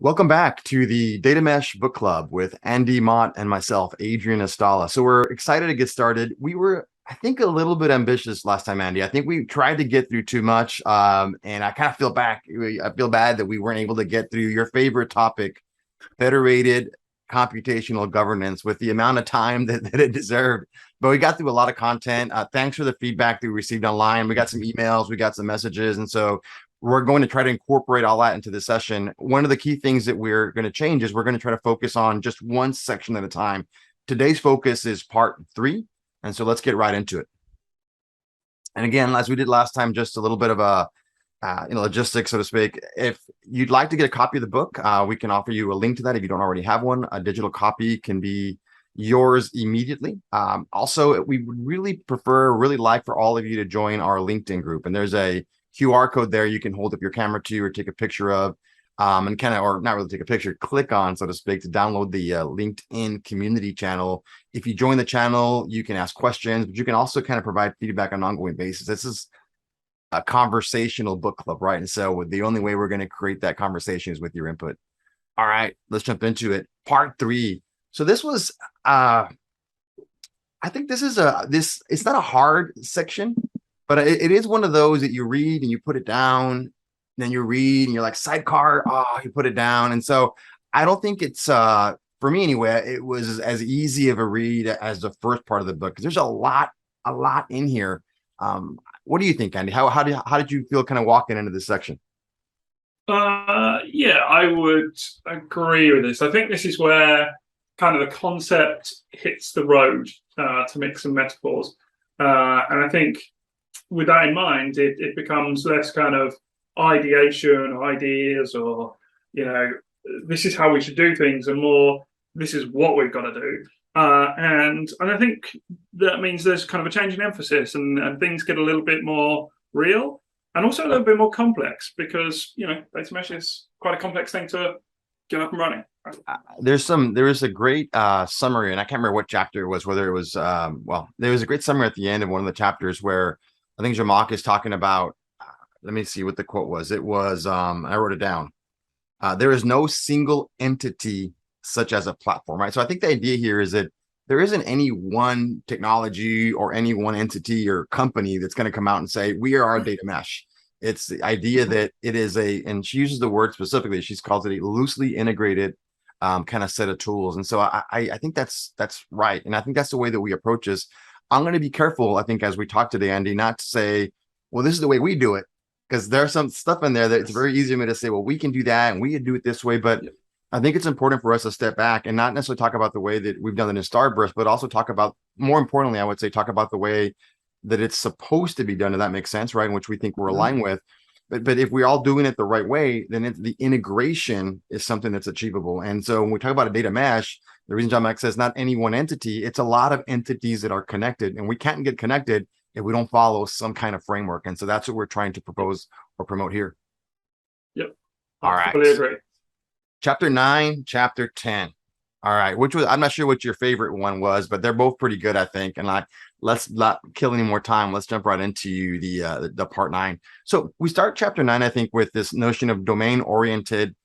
Welcome back to the Data Mesh Book Club with Andy Mott and myself, Adrian Estala. So we're excited to get started. We were, I think, a little bit ambitious last time, Andy. I think we tried to get through too much, and I kind of I feel bad that we weren't able to get through your favorite topic, federated computational governance, with the amount of time that it deserved. But we got through a lot of content. Thanks for the feedback that we received online. We got some emails, we got some messages, and so we're going to try to incorporate all that into the session. One of the key things that we're going to change is we're going to try to focus on just one section at a time. Today's focus is part 3, and so let's get right into it. And again, as we did last time, just a little bit of a logistics, so to speak. If you'd like to get a copy of the book, we can offer you a link to that if you don't already have one. A digital copy can be yours immediately. Also, we would really like for all of you to join our LinkedIn group, and there's a QR code there you can hold up your camera to or take a picture of, and kind of, or not really take a picture, click on, so to speak, to download the LinkedIn community channel. If you join the channel, you can ask questions, but you can also kind of provide feedback on an ongoing basis. This is a conversational book club, right? And so the only way we're going to create that conversation is with your input. All right, let's jump into it. Part 3. So this was, I think this is it's not a hard section, but it is one of those that you read and you put it down, then you read and you're like, sidecar, you put it down. And so I don't think it's, for me anyway, it was as easy of a read as the first part of the book, because there's a lot in here. What do you think, Andy? How did you feel kind of walking into this section? Yeah, I would agree with this. I think this is where kind of the concept hits the road, to mix some metaphors. And I think with that in mind, it becomes less kind of ideation or ideas or, this is how we should do things, and more, this is what we've got to do. And I think that means there's kind of a change in emphasis, and things get a little bit more real and also a little bit more complex, because data mesh is quite a complex thing to get up and running. There is a great summary, and I can't remember what chapter it was, whether it was there was a great summary at the end of one of the chapters where I think Jamak is talking about, let me see what the quote was. It was, I wrote it down. There is no single entity such as a platform, right? So I think the idea here is that there isn't any one technology or any one entity or company that's going to come out and say, we are our data mesh. It's the idea that it is and she uses the word specifically, she calls it a loosely integrated kind of set of tools. And so I think that's right. And I think that's the way that we approach this. I'm going to be careful, I think, as we talk today, Andy, not to say, well, this is the way we do it, because there's some stuff in there that it's very easy for me to say, well, we can do that and we can do it this way. But I think it's important for us to step back and not necessarily talk about the way that we've done it in Starburst, but also talk about, more importantly, I would say, talk about the way that it's supposed to be done. If that makes sense, right? In which we think we're aligned with. But if we're all doing it the right way, then the integration is something that's achievable. And so when we talk about a data mesh, the reason John Mack says not any one entity, it's a lot of entities that are connected, and we can't get connected if we don't follow some kind of framework. And so that's what we're trying to propose or promote here. Yep. All right. Fully agree. Chapter 9, chapter 10. All right. I'm not sure what your favorite one was, but they're both pretty good, I think. And let's not kill any more time. Let's jump right into the part 9. So we start chapter 9, I think, with this notion of domain-oriented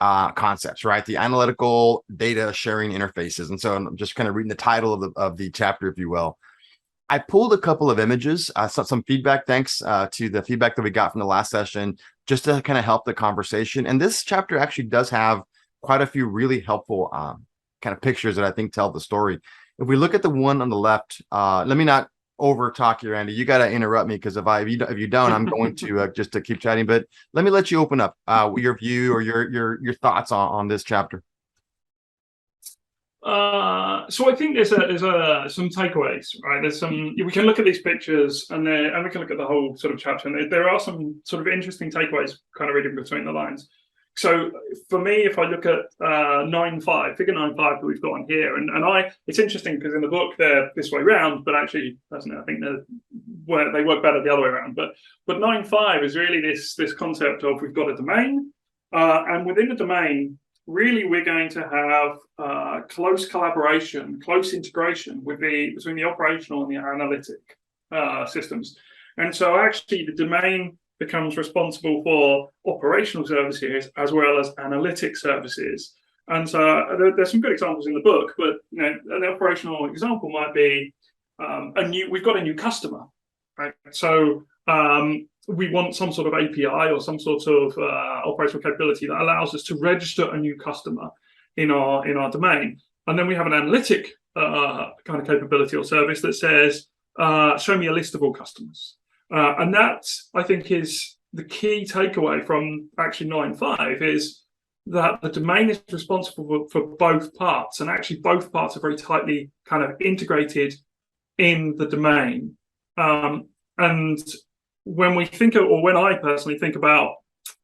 concepts, right? The analytical data sharing interfaces. And so I'm just kind of reading the title of the chapter, if you will. I pulled a couple of images, some feedback, thanks to the feedback that we got from the last session, just to kind of help the conversation. And this chapter actually does have quite a few really helpful kind of pictures that I think tell the story. If we look at the one on the left, let me not over talk here, Andy. You got to interrupt me, because if you don't, I'm going to just to keep chatting. But let me let you open up your view or your thoughts on this chapter. So I think there's some takeaways, right? We can look at these pictures and we can look at the whole sort of chapter, and there are some sort of interesting takeaways kind of reading between the lines. So for me, if I look at 9.5, figure 9.5 that we've got on here, and it's interesting because in the book they're this way round, but actually, I think they work better the other way around. But 9.5 is really this concept of, we've got a domain, and within the domain, really we're going to have close collaboration, close integration between the operational and the analytic systems. And so actually the domain becomes responsible for operational services as well as analytic services. And so there's some good examples in the book, but an operational example might be we've got a new customer, right? So we want some sort of API or some sort of operational capability that allows us to register a new customer in our domain. And then we have an analytic kind of capability or service that says, show me a list of all customers. And that, I think, is the key takeaway from actually 9.5 is that the domain is responsible for both parts, and actually both parts are very tightly kind of integrated in the domain. And when we think of, or when I personally think about,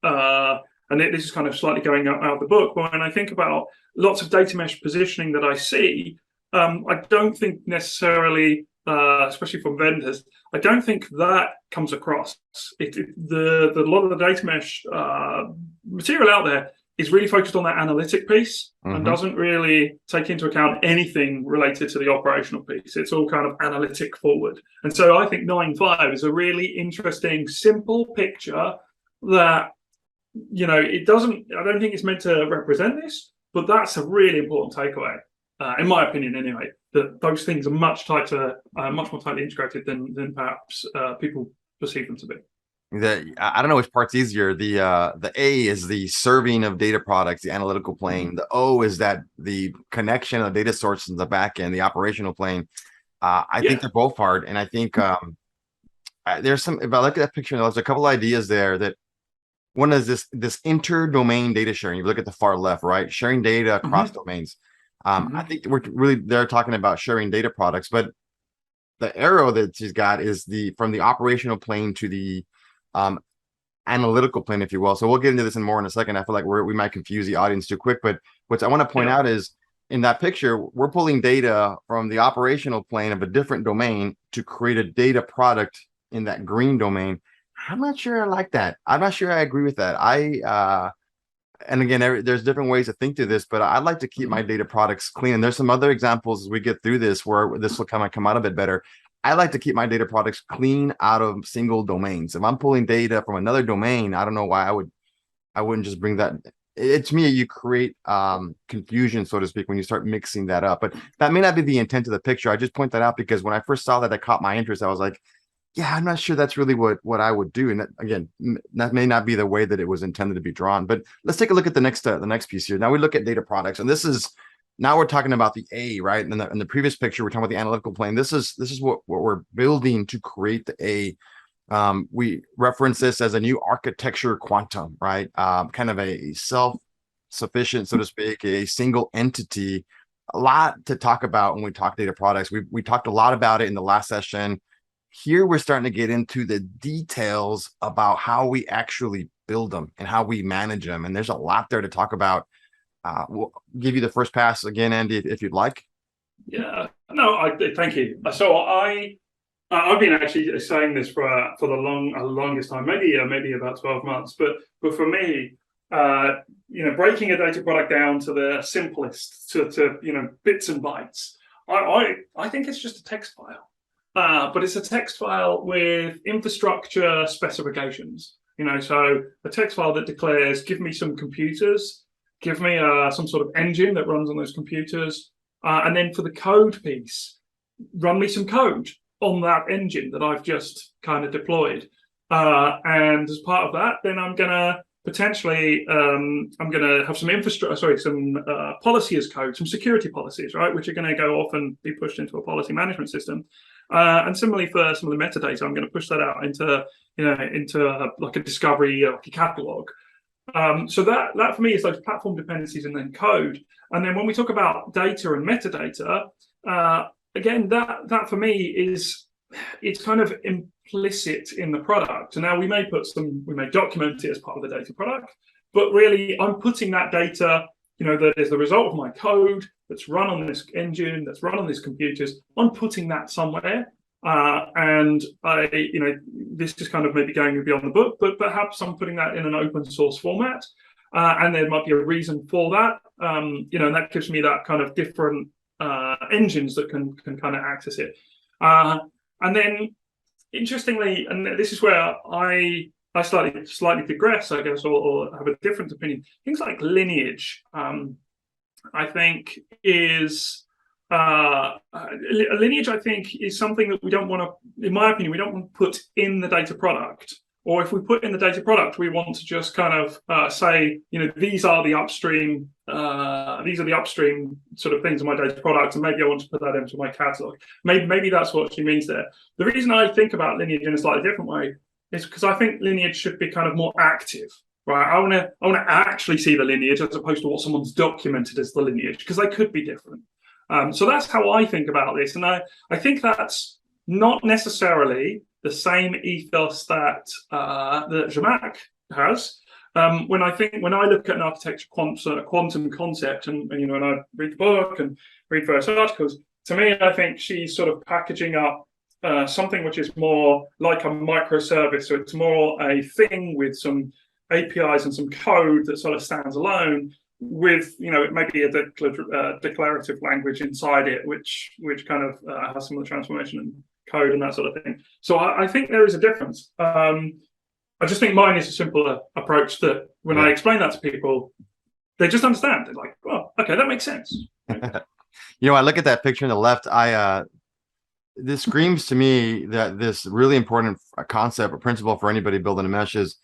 and this is kind of slightly going out of the book, but when I think about lots of data mesh positioning that I see, I don't think necessarily, especially from vendors, I don't think that comes across. The lot of the data mesh material out there is really focused on that analytic piece and doesn't really take into account anything related to the operational piece. It's all kind of analytic forward. And so I think 9.5 is a really interesting, simple picture that, I don't think it's meant to represent this, but that's a really important takeaway, in my opinion anyway, that those things are much more tightly integrated than perhaps people perceive them to be. I don't know which part's easier. The A is the serving of data products, the analytical plane. The O is that the connection of data sources in the back end, the operational plane. I think they're both hard, and I think there's some. If I look at that picture, there's a couple ideas there. That one is this inter-domain data sharing. You look at the far left, right? Sharing data across domains. I think we're really they're talking about sharing data products, but the arrow that she's got is from the operational plane to the analytical plane, if you will. So we'll get into this more in a second. I feel like we might confuse the audience too quick, but what I want to point out is in that picture, we're pulling data from the operational plane of a different domain to create a data product in that green domain. I'm not sure I like that. I'm not sure I agree with that. And again, there's different ways to think to this, but I'd like to keep my data products clean. And there's some other examples as we get through this where this will come out a bit better. I like to keep my data products clean out of single domains. If I'm pulling data from another domain, I don't know why I wouldn't just bring that. To me, you create confusion, so to speak, when you start mixing that up. But that may not be the intent of the picture. I just point that out because when I first saw that caught my interest. I was like, yeah, I'm not sure that's really what I would do. And that, again, that may not be the way that it was intended to be drawn. But let's take a look at the next piece here. Now we look at data products, and now we're talking about the A, right? And in the previous picture, we're talking about the analytical plane. This is what we're building to create the A. We reference this as a new architecture quantum, right? Kind of a self-sufficient, so to speak, a single entity. A lot to talk about when we talk data products. We talked a lot about it in the last session. Here we're starting to get into the details about how we actually build them and how we manage them. And there's a lot there to talk about. We'll give you the first pass again, Andy, if you'd like. Yeah, no, thank you. So I've been actually saying this for the longest time, maybe about 12 months. But for me, breaking a data product down to the simplest, to bits and bytes, I think it's just a text file. But it's a text file with infrastructure specifications. So a text file that declares, give me some computers, give me some sort of engine that runs on those computers, and then for the code piece, run me some code on that engine that I've just kind of deployed. And as part of that, then I'm gonna potentially have some policy as code, some security policies, right, which are going to go off and be pushed into a policy management system. And similarly for some of the metadata, I'm going to push that out into like a discovery, like a catalog. So that for me is those platform dependencies and then code. And then when we talk about data and metadata, again, that for me it's kind of implicit in the product. And now we may document it as part of the data product, but really I'm putting that data, that is the result of my code that's run on this engine, that's run on these computers. I'm putting that somewhere. And this is kind of maybe going beyond the book, but perhaps I'm putting that in an open source format. And there might be a reason for that. And that gives me that kind of different engines that can kind of access it. And then interestingly, and this is where I slightly digress, I guess, or have a different opinion. Things like lineage, I think, is lineage. I think is something that we don't want to, in my opinion, we don't want to put in the data product. Or if we put in the data product, we want to just kind of say, these are the upstream sort of things in my data product, and maybe I want to put that into my catalog. Maybe that's what she means there. The reason I think about lineage in a slightly different way is because I think lineage should be kind of more active, right? I want to actually see the lineage as opposed to what someone's documented as the lineage, because they could be different. So that's how I think about this, and I think that's not necessarily the same ethos that Zhamak has. When I look at an architecture quantum concept, and when I read the book and read various articles, to me, I think she's sort of packaging up something which is more like a microservice. So it's more a thing with some APIs and some code that sort of stands alone, with maybe a declarative language inside it, which kind of has some of the transformation and code and that sort of thing. So I think there is a difference. I just think mine is a simpler approach that when I explain that to people, they just understand. They're like, well, okay, that makes sense. I look at that picture on the left. This screams to me that this really important concept or principle for anybody building a mesh is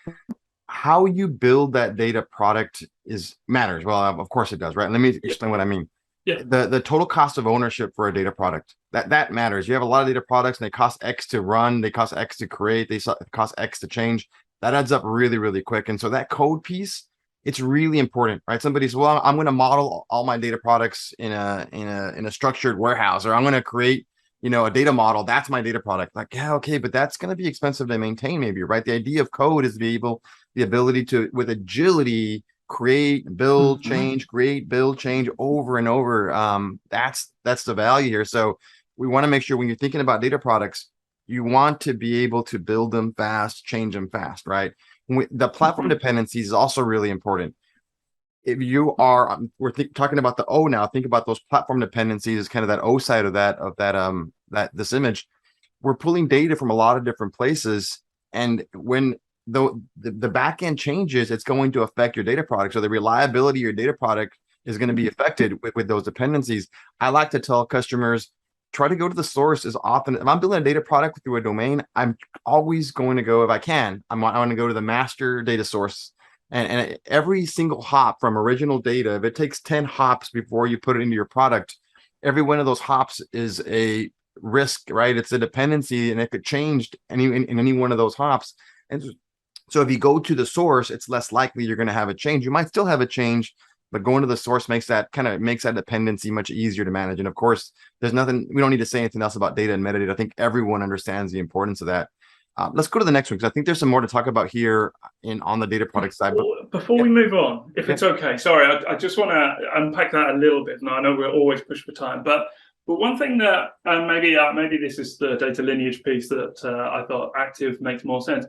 how you build that data product matters. Well, of course it does, right? Let me explain what I mean. Yeah. The total cost of ownership for a data product, that matters. You have a lot of data products and they cost X to run, they cost X to create, they cost X to change. That adds up really, really quick. And so that code piece, it's really important, right? Somebody says, well, I'm going to model all my data products in a structured warehouse, or I'm going to create, a data model. That's my data product. Like, yeah, okay, but that's going to be expensive to maintain, maybe, right? The idea of code is the ability to, with agility, create, build, change, create, build, change over and over. That's the value here. So we want to make sure when you're thinking about data products, you want to be able to build them fast, change them fast, right? The platform dependencies is also really important. If you are, we're talking about the O now, think about those platform dependencies as kind of that O side of this image. We're pulling data from a lot of different places, and when the back end changes, it's going to affect your data product. So the reliability of your data product is going to be affected with those dependencies. I like to tell customers, try to go to the source as often. If I'm building a data product through a domain, I'm always going to go, if I can, I want to go to the master data source. And every single hop from original data, if it takes 10 hops before you put it into your product, every one of those hops is a risk, right? It's a dependency, and it could change in any one of those hops. And so if you go to the source, it's less likely you're going to have a change. You might still have a change, but going to the source makes that dependency much easier to manage. And of course, we don't need to say anything else about data and metadata. I think everyone understands the importance of that. Let's go to the next one, because I think there's some more to talk about here on the data product side. Before we move on, if it's okay, sorry, I just want to unpack that a little bit. Now, I know we're always pushed for time, but one thing that maybe this is the data lineage piece that I thought active makes more sense.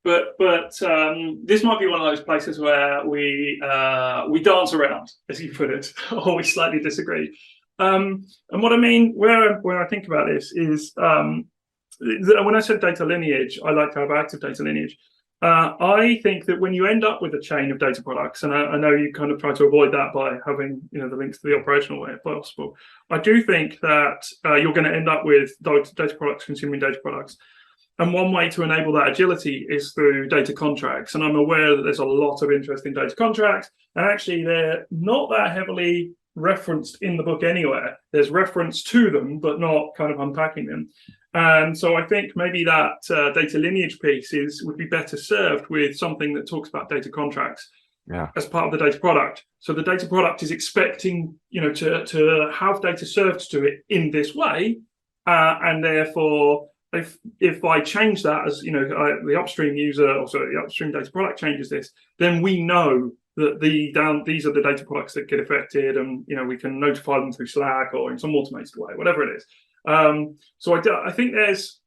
But this might be one of those places where we dance around, as you put it, or we slightly disagree. And what I mean, where I think about this is, when I said data lineage, I like to have active data lineage. I think that when you end up with a chain of data products, and I know you kind of try to avoid that by having the links to the operational way if possible, I do think that you're going to end up with data products consuming data products. And one way to enable that agility is through data contracts. And I'm aware that there's a lot of interest in data contracts, and actually they're not that heavily referenced in the book anywhere. There's reference to them, but not kind of unpacking them. And so I think maybe that data lineage piece would be better served with something that talks about data contracts as part of the data product. So the data product is expecting, to have data served to it in this way, and therefore, if I change that as the upstream user, or sorry, the upstream data product changes this, then we know that these are the data products that get affected, and we can notify them through Slack or in some automated way, whatever it is. So I think there's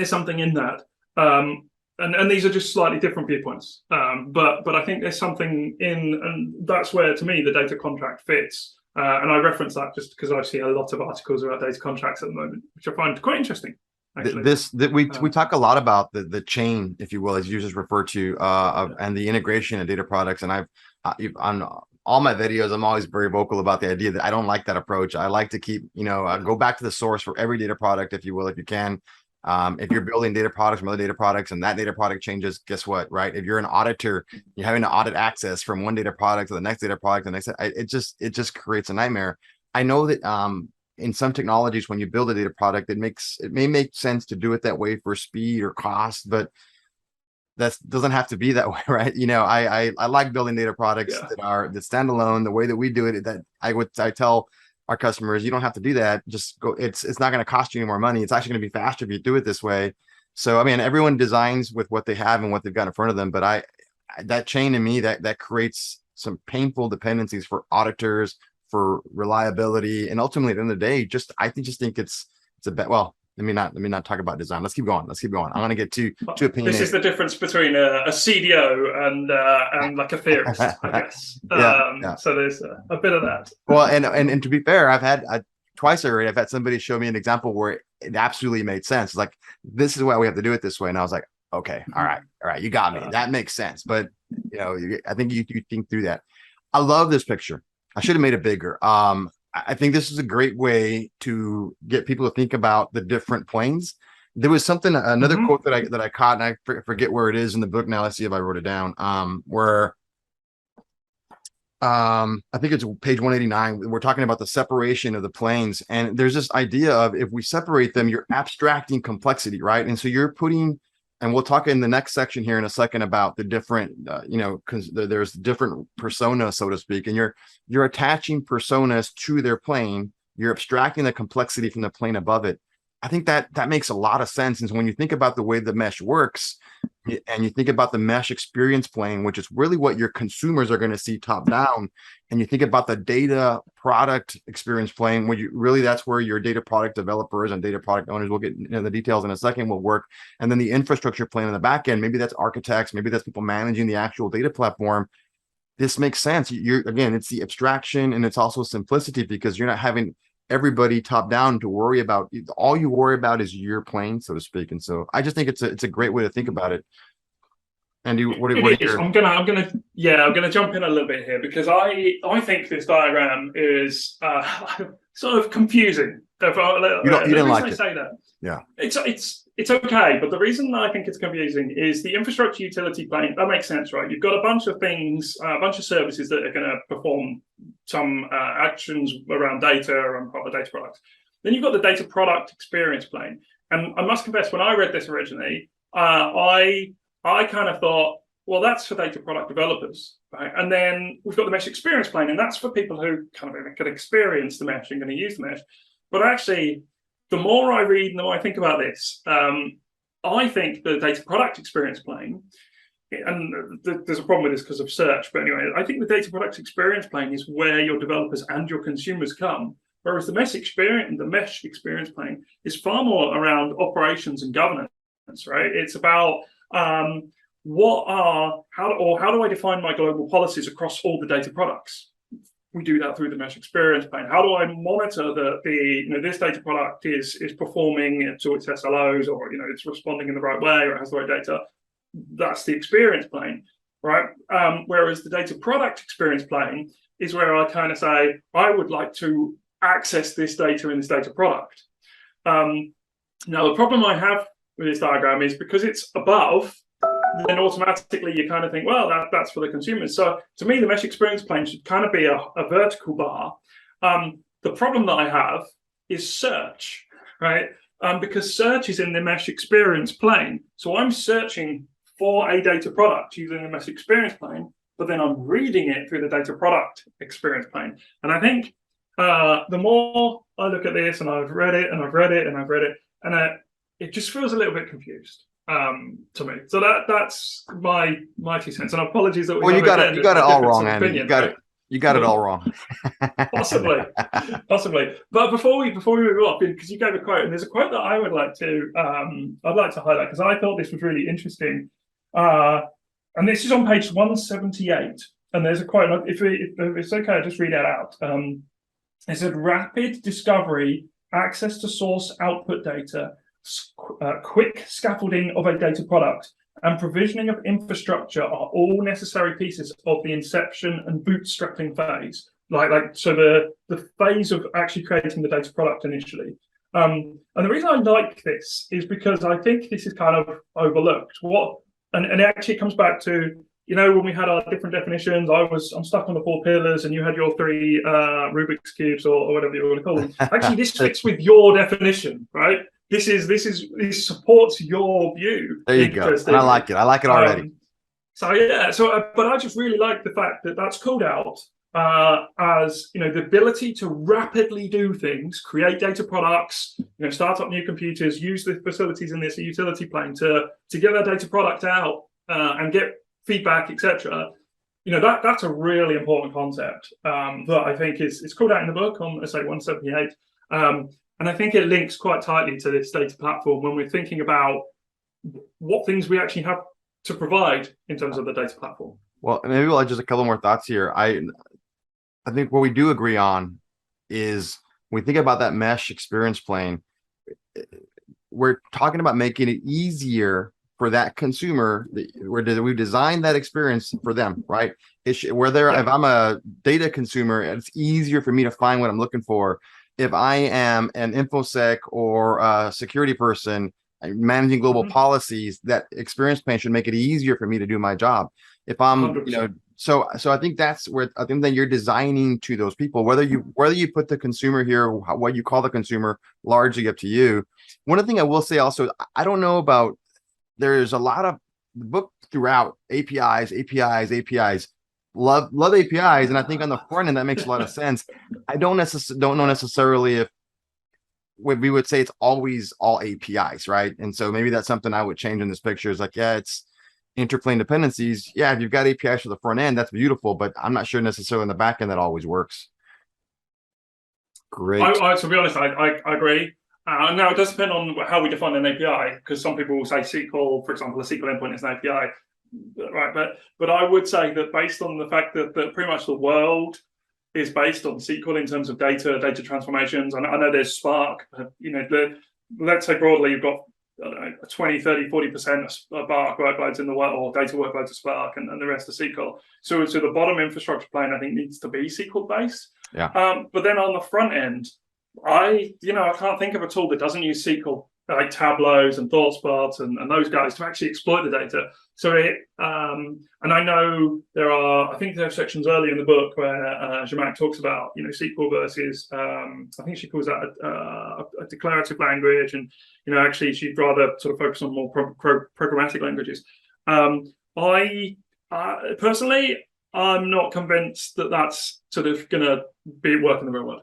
something in that, and these are just slightly different viewpoints. But I think there's something in, and that's where to me the data contract fits. And I reference that just because I see a lot of articles about data contracts at the moment, which I find quite interesting. actually. We talk a lot about the chain, if you will, as users refer to, and the integration of data products. And on all my videos, I'm always very vocal about the idea that I don't like that approach. I like to keep, go back to the source for every data product, if you will, if you can. If you're building data products from other data products and that data product changes, guess what, right? If you're an auditor, you're having to audit access from one data product to the next data product, it just creates a nightmare. I know that in some technologies, when you build a data product, it may make sense to do it that way for speed or cost, but that doesn't have to be that way, right? I like building data products that stand alone. The way that we do it, that I tell our customers, you don't have to do that. Just go. It's not going to cost you any more money. It's actually going to be faster if you do it this way. So, I mean, everyone designs with what they have and what they've got in front of them. But that chain to me, that creates some painful dependencies for auditors, for reliability, and ultimately at the end of the day, I think it's a bet. Well, let me not talk about design. Let's keep going. I'm going to get too opinionated. This is the difference between a CDO and like a theorist, I guess. So there's a bit of that. Well, and to be fair, twice already, I've had somebody show me an example where it absolutely made sense. It's like, this is why we have to do it this way. And I was like, okay, all right, you got me. That makes sense. But I think you think through that. I love this picture. I should have made it bigger. I think this is a great way to get people to think about the different planes. There was another quote that I caught, and I forget where it is in the book now. Let's see if I wrote it down. Where I think it's page 189. We're talking about the separation of the planes, and there's this idea of, if we separate them, you're abstracting complexity, right? And so you're putting, and we'll talk in the next section here in a second about the different, because there's different personas, so to speak, and you're attaching personas to their plane. You're abstracting the complexity from the plane above it. I think that makes a lot of sense. And so when you think about the way the mesh works, and you think about the mesh experience plane, which is really what your consumers are going to see top down, and you think about the data product experience plane, that's where your data product developers and data product owners, will get into the details in a second, will work. And then the infrastructure plane on the back end, maybe that's architects, maybe that's people managing the actual data platform. This makes sense. Again, it's the abstraction, and it's also simplicity, because you're not having everybody top down to worry about. All you worry about is your plane, so to speak. And so I just think it's a great way to think about it. Andy, what are your... I'm gonna jump in a little bit here, because I think this diagram is sort of confusing. You didn't like it. Say that. Yeah. It's okay, but the reason I think it's confusing is the infrastructure utility plane. That makes sense, right? You've got a bunch of things, a bunch of services that are going to perform some actions around data and part of the data products. Then you've got the data product experience plane. And I must confess, when I read this originally, I kind of thought, well, that's for data product developers, right? And then we've got the mesh experience plane, and that's for people who kind of can experience the mesh and going to use the mesh. But actually, the more I read and the more I think about this, I think the data product experience plane, and there's a problem with this because of search, but anyway, I think the data product experience plane is where your developers and your consumers come, whereas the mesh experience plane is far more around operations and governance, right? It's about how do I define my global policies across all the data products? We do that through the mesh experience plane. How do I monitor that this data product is performing to its SLOs, or it's responding in the right way, or it has the right data? That's the experience plane, right? Whereas the data product experience plane is where I kind of say, I would like to access this data in this data product. Now, the problem I have with this diagram is, because it's above, then automatically you kind of think, well, that's for the consumers. So to me, the mesh experience plane should kind of be a vertical bar. The problem that I have is search, right? Because search is in the mesh experience plane. So I'm searching for a data product using the mesh experience plane, but then I'm reading it through the data product experience plane. And I think the more I look at this, and I've read it, and I've read it, and I've read it, and it just feels a little bit confused to me. So that's my 2 cents. And apologies that you got it all wrong, Andy. You got it all wrong. Possibly. But before we move on, because you gave a quote, and there's a quote that I would like to highlight, because I thought this was really interesting. And this is on page 178. And there's a quote. If it's okay, I'll just read that out. It said, "Rapid discovery, access to source output data, quick scaffolding of a data product and provisioning of infrastructure are all necessary pieces of the inception and bootstrapping phase. So the phase of actually creating the data product initially. And the reason I like this is because I think this is kind of overlooked. And it actually comes back to, when we had our different definitions, I'm stuck on the 4 pillars and you had your 3 Rubik's cubes or whatever you want to call them. Actually, this fits with your definition, right? This supports your view. There you go. And I like it. I like it already. But I just really like the fact that that's called out as the ability to rapidly do things, create data products, start up new computers, use the facilities in this utility plane to get that data product out and get feedback, etc. That's a really important concept that I think is called out in the book on essay 178. And I think it links quite tightly to this data platform when we're thinking about what things we actually have to provide in terms of the data platform. Well, maybe we'll add just a couple more thoughts here. I think what we do agree on is when we think about that mesh experience plane, we're talking about making it easier for that consumer. We've designed that experience for them, right? If I'm a data consumer, it's easier for me to find what I'm looking for. If I am an infosec or a security person managing global policies, that experience plane should make it easier for me to do my job. If I'm, 100%. So I think that's where I think that you're designing to those people, whether you put the consumer here, what you call the consumer, largely up to you. One other thing I will say also, I don't know about, there's a lot of the book throughout APIs. Love APIs, and I think on the front end that makes a lot of sense. I don't know necessarily if we would say it's always all APIs, right? And so maybe that's something I would change in this picture. Is like, yeah, it's interplane dependencies. Yeah, if you've got APIs for the front end, that's beautiful, but I'm not sure necessarily in the back end that always works. Great. To be honest, I agree. Now it does depend on how we define an API, because some people will say SQL, for example, a SQL endpoint is an API. Right, but I would say that based on the fact that pretty much the world is based on SQL in terms of data transformations. And I know there's Spark, let's say broadly you've got 20, 30, 40% of Spark workloads in the world, or data workloads of Spark, and the rest of SQL. So the bottom infrastructure plane, I think, needs to be SQL based. Yeah. But then on the front end, I can't think of a tool that doesn't use SQL, like Tableaus and ThoughtSpot and those guys, to actually exploit the data. So and I know I think there are sections early in the book where Zhamak talks about, SQL versus, I think she calls that a declarative language. And, actually she'd rather sort of focus on more programmatic languages. I personally, I'm not convinced that that's sort of going to work in the real world.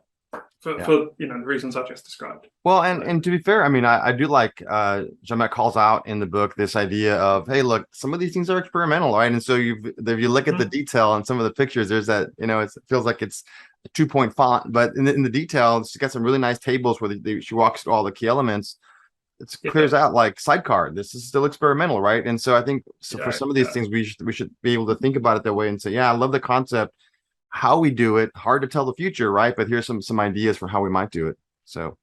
For the reasons I just described. Well, and to be fair, I mean, I do like Zhamak calls out in the book this idea of, hey, look, some of these things are experimental, right? And so if you look at the detail and some of the pictures, there's that, it feels like it's a 2-point font, but in the detail, she's got some really nice tables where she walks through all the key elements. It clears out like sidecar. This is still experimental, right? And so I think for some of these things, we should be able to think about it that way and say, yeah, I love the concept. How we do it, hard to tell the future, right? But here's some ideas for how we might do it. So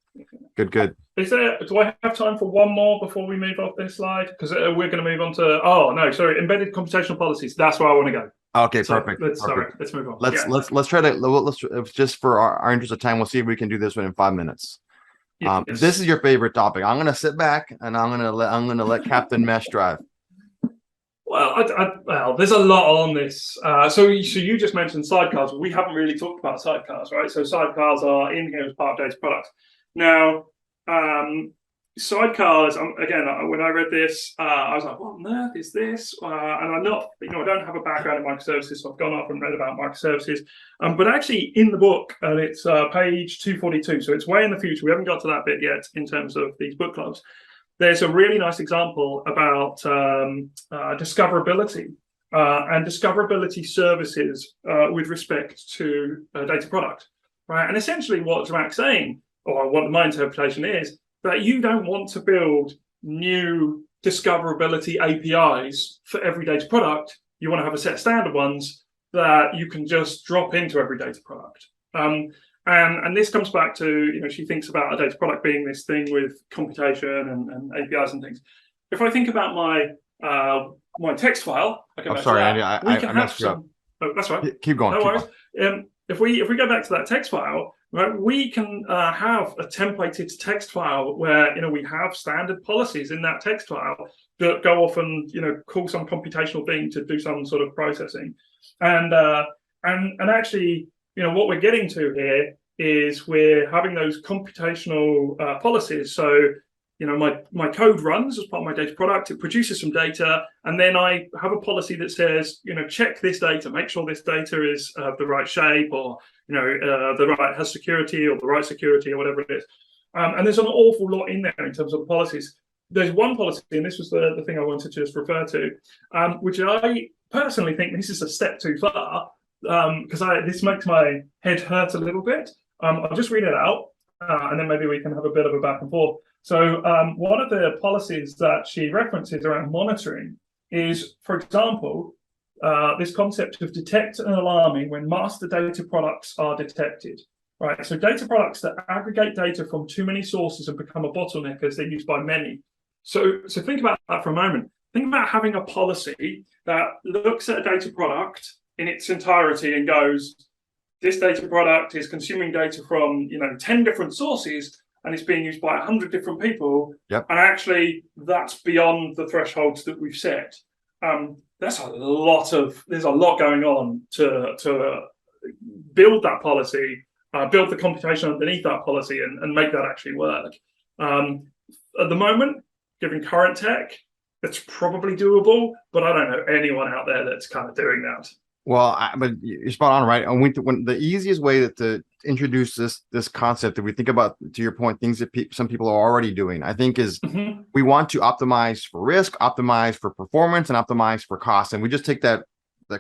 good. Do I have time for one more before we move off this slide? Because we're going to move on to embedded computational policies. That's where I want to go. Okay, perfect. Let's move on. Let's try to let's just for our interest of time, we'll see if we can do this one in 5 minutes. Yes. This is your favorite topic. I'm going to sit back and I'm going to let Captain Mesh drive. Well, there's a lot on this. So you just mentioned sidecars. We haven't really talked about sidecars, right? So sidecars are in here as part of data products. Now, sidecars, again, when I read this, I was like, what on earth is this? And I'm not, I don't have a background in microservices, so I've gone off and read about microservices. But actually in the book, and it's page 242, so it's way in the future. We haven't got to that bit yet in terms of these book clubs. There's a really nice example about discoverability and discoverability services with respect to a data product, right? And essentially what Zhamak's saying, or what my interpretation is, that you don't want to build new discoverability APIs for every data product. You want to have a set of standard ones that you can just drop into every data product. And this comes back to, she thinks about a data product being this thing with computation and APIs and things. If I think about my text file, I can I'm measure sorry, that. Andy. We I can have messed you up. some. Oh, that's right. Keep going. No Keep worries. going. If we go back to that text file, right, we can have a templated text file where we have standard policies in that text file that go off and call some computational thing to do some sort of processing, and actually what we're getting to here is we're having those computational policies. So my code runs as part of my data product, it produces some data, and then I have a policy that says, check this data, make sure this data is the right shape, or the right has security, or the right security, or whatever it is. And there's an awful lot in there in terms of policies. There's one policy, and this was the thing I wanted to just refer to, which I personally think this is a step too far, because this makes my head hurt a little bit. I'll just read it out, and then maybe we can have a bit of a back and forth. So one of the policies that she references around monitoring is, for example, this concept of detect and alarming when master data products are detected. Right, so data products that aggregate data from too many sources and become a bottleneck as they're used by many. So think about that for a moment. Think about having a policy that looks at a data product in its entirety and goes, this data product is consuming data from 10 different sources, and it's being used by 100 different people. Yep. And actually, that's beyond the thresholds that we've set. There's a lot going on to build that policy, build the computation underneath that policy, and make that actually work. At the moment, given current tech, it's probably doable, but I don't know anyone out there that's kind of doing that. Well, but you're spot on, right? And when the easiest way to introduce this concept that we think about, to your point, things that some people are already doing, I think, is we want to optimize for risk, optimize for performance, and optimize for cost. And we just take the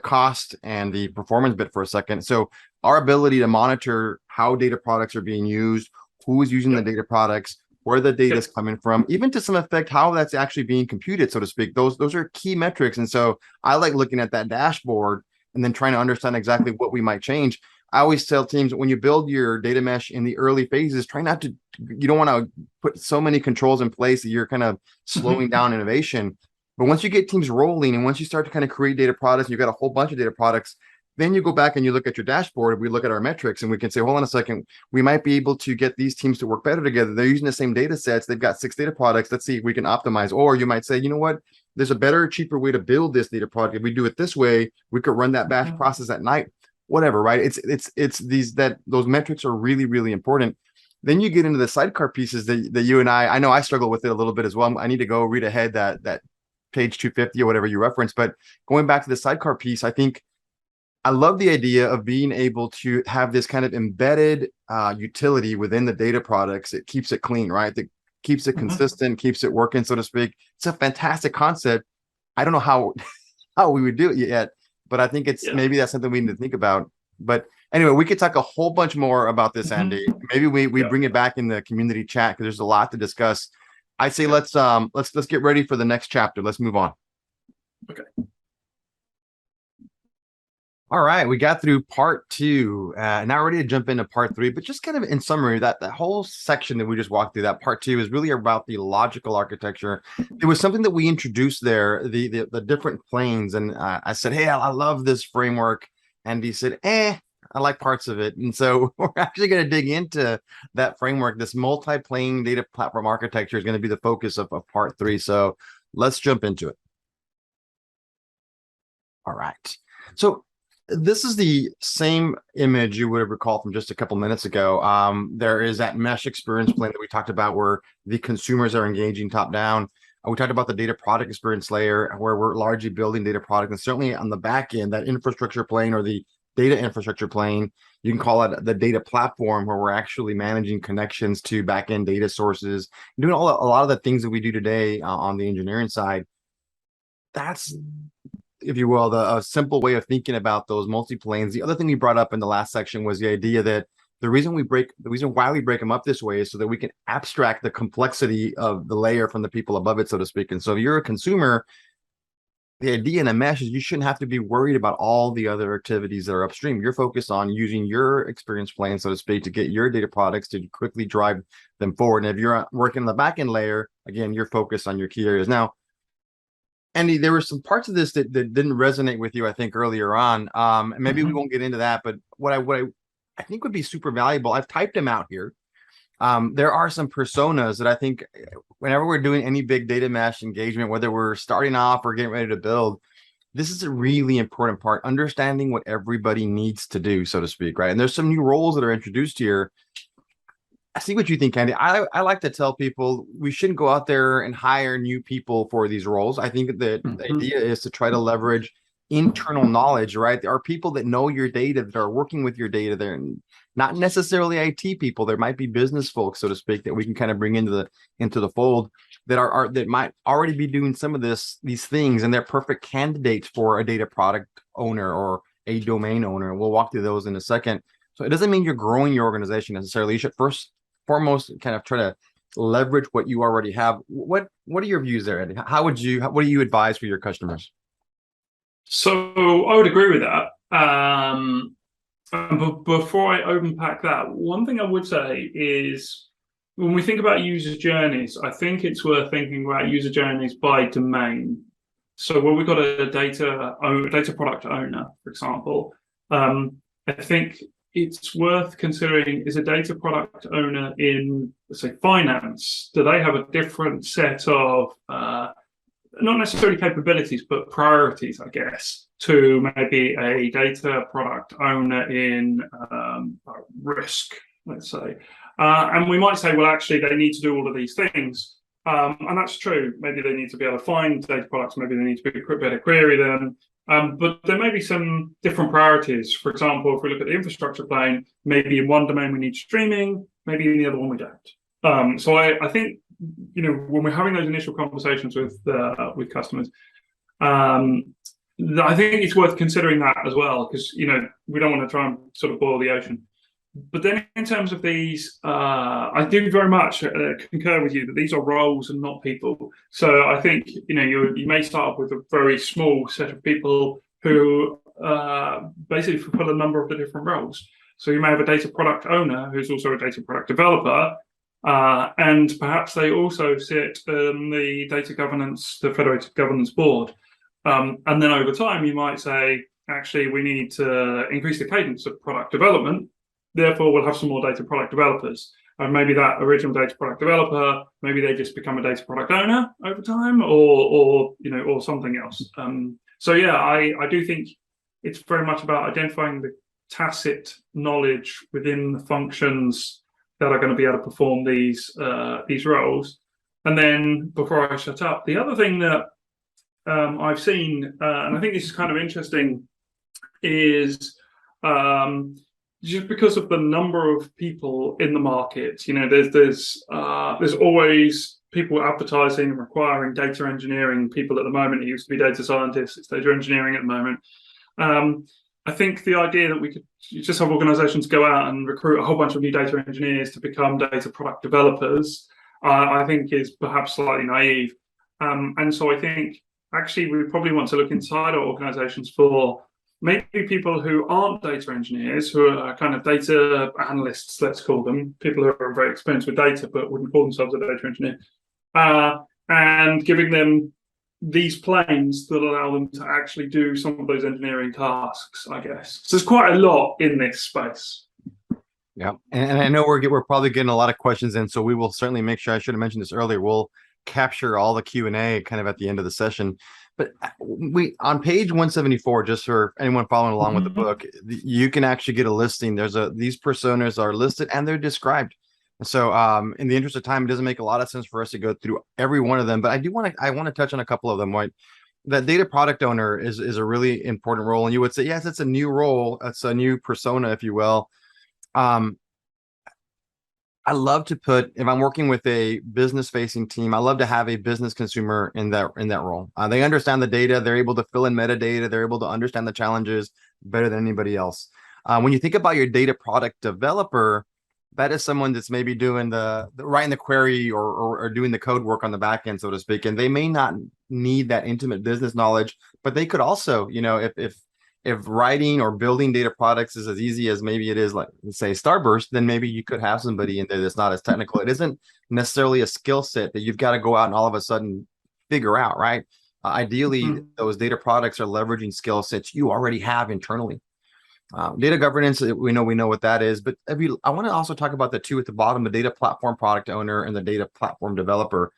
cost and the performance bit for a second. So our ability to monitor how data products are being used, who is using the data products, where the data is coming from, even to some effect, how that's actually being computed, so to speak. Those are key metrics. And so I like looking at that dashboard and then trying to understand exactly what we might change. I always tell teams, when you build your data mesh in the early phases, you don't want to put so many controls in place that you're kind of slowing down innovation. But once you get teams rolling, and once you start to kind of create data products, and you've got a whole bunch of data products, then you go back and you look at your dashboard, we look at our metrics, and we can say, hold on a second, we might be able to get these teams to work better together. They're using the same data sets. They've got 6 data products. Let's see if we can optimize. Or you might say, you know what? There's a better, cheaper way to build this data product. If we do it this way, we could run that batch process at night, whatever, right? Those metrics are really, really important. Then you get into the sidecar pieces that you and I know I struggle with it a little bit as well. I need to go read ahead that page 250 or whatever you referenced. But going back to the sidecar piece, I think I love the idea of being able to have this kind of embedded utility within the data products. It keeps it clean, right? That keeps it consistent, keeps it working, so to speak. It's a fantastic concept. I don't know how we would do it yet, but I think maybe that's something we need to think about. But anyway, we could talk a whole bunch more about this, Andy. Maybe we bring it back in the community chat, because there's a lot to discuss. I say let's get ready for the next chapter. Let's move on. Okay. All right, we got through part 2. Now ready to jump into part 3, but just kind of in summary, that whole section that we just walked through, that part 2 is really about the logical architecture. It was something that we introduced there, the different planes, and I said, hey, I love this framework, and he said, I like parts of it. And so we're actually going to dig into that framework. This multi-plane data platform architecture is going to be the focus of part 3. So let's jump into it. All right. So this is the same image you would have recalled from just a couple minutes ago. There is that mesh experience plane that we talked about, where the consumers are engaging top down. We talked about the data product experience layer, where we're largely building data product. And certainly on the back end, that infrastructure plane, or the data infrastructure plane, you can call it the data platform, where we're actually managing connections to back end data sources, doing a lot of the things that we do today on the engineering side. That's, if you will, a simple way of thinking about those multi-planes. The other thing we brought up in the last section was the idea that the reason why we break them up this way is so that we can abstract the complexity of the layer from the people above it, so to speak. And so if you're a consumer, the idea in a mesh is you shouldn't have to be worried about all the other activities that are upstream. You're focused on using your experience plane, so to speak, to get your data products to quickly drive them forward. And if you're working on the backend layer, again, you're focused on your key areas. Now, Andy, there were some parts of this that didn't resonate with you, I think, earlier on. Maybe we won't get into that, but I think would be super valuable. I've typed them out here. There are some personas that I think whenever we're doing any big data mesh engagement, whether we're starting off or getting ready to build, this is a really important part, understanding what everybody needs to do, so to speak, right? And there's some new roles that are introduced here. I see what you think, Andy. I like to tell people we shouldn't go out there and hire new people for these roles. I think that the idea is to try to leverage internal knowledge, right? There are people that know your data, that are working with your data. They're not necessarily IT people. There might be business folks, so to speak, that we can kind of bring into the fold that are that might already be doing some of these things, and they're perfect candidates for a data product owner or a domain owner. We'll walk through those in a second. So it doesn't mean you're growing your organization necessarily. You should foremost kind of try to leverage what you already have. What are your views there, Eddie? What do you advise for your customers? So I would agree with that. But before I unpack that, one thing I would say is when we think about user journeys, I think it's worth thinking about user journeys by domain. So when we've got a data product owner, for example, I think it's worth considering, is a data product owner in, let's say, finance, do they have a different set of not necessarily capabilities, but priorities, I guess, to maybe a data product owner in risk, let's say. And we might say, well, actually, they need to do all of these things. And that's true. Maybe they need to be able to find data products. Maybe they need to be able to query them. But there may be some different priorities. For example, if we look at the infrastructure plane, maybe in one domain we need streaming, maybe in the other one we don't. So I think, when we're having those initial conversations with customers, I think it's worth considering that as well, because we don't want to try and sort of boil the ocean. But then in terms of these, I do very much concur with you that these are roles and not people. So I think you may start off with a very small set of people who basically fulfill a number of the different roles. So you may have a data product owner who's also a data product developer, and perhaps they also sit in the the federated governance board. And then over time, you might say, actually, we need to increase the cadence of product development. Therefore, we'll have some more data product developers. And maybe that original data product developer, maybe they just become a data product owner over time, or something else. So yeah, I do think it's very much about identifying the tacit knowledge within the functions that are going to be able to perform these roles. And then before I shut up, the other thing that I've seen, and I think this is kind of interesting, is just because of the number of people in the market, there's always people advertising and requiring data engineering people at the moment. It used to be data scientists, it's data engineering at the moment. I think the idea that we could just have organizations go out and recruit a whole bunch of new data engineers to become data product developers, I think is perhaps slightly naive. And so I think actually we probably want to look inside our organizations for maybe people who aren't data engineers, who are kind of data analysts, let's call them, people who are very experienced with data but wouldn't call themselves a data engineer, and giving them these planes that allow them to actually do some of those engineering tasks, I guess. So there's quite a lot in this space. Yeah, and I know we're probably getting a lot of questions in, so we will certainly make sure, I should have mentioned this earlier, we'll capture all the Q&A kind of at the end of the session. But we on page 174, just for anyone following along with the book, you can actually get a listing. These personas are listed and they're described. So in the interest of time, it doesn't make a lot of sense for us to go through every one of them, but I want to touch on a couple of them. Right? That data product owner is a really important role. And you would say, yes, it's a new role. It's a new persona, if you will. I love to put, if I'm working with a business facing team, I love to have a business consumer in that role. They understand the data. They're able to fill in metadata. They're able to understand the challenges better than anybody else. When you think about your data product developer, That is someone that's maybe doing the writing the query or doing the code work on the back end, so to speak. And they may not need that intimate business knowledge, but they could also, if writing or building data products is as easy as maybe it is, like say Starburst, then maybe you could have somebody in there that's not as technical. It isn't necessarily a skill set that you've got to go out and all of a sudden figure out, right? Ideally, Mhm. those data products are leveraging skill sets you already have internally. Data governance, we know what that is, but I want to also talk about the two at the bottom: the data platform product owner and the data platform developer.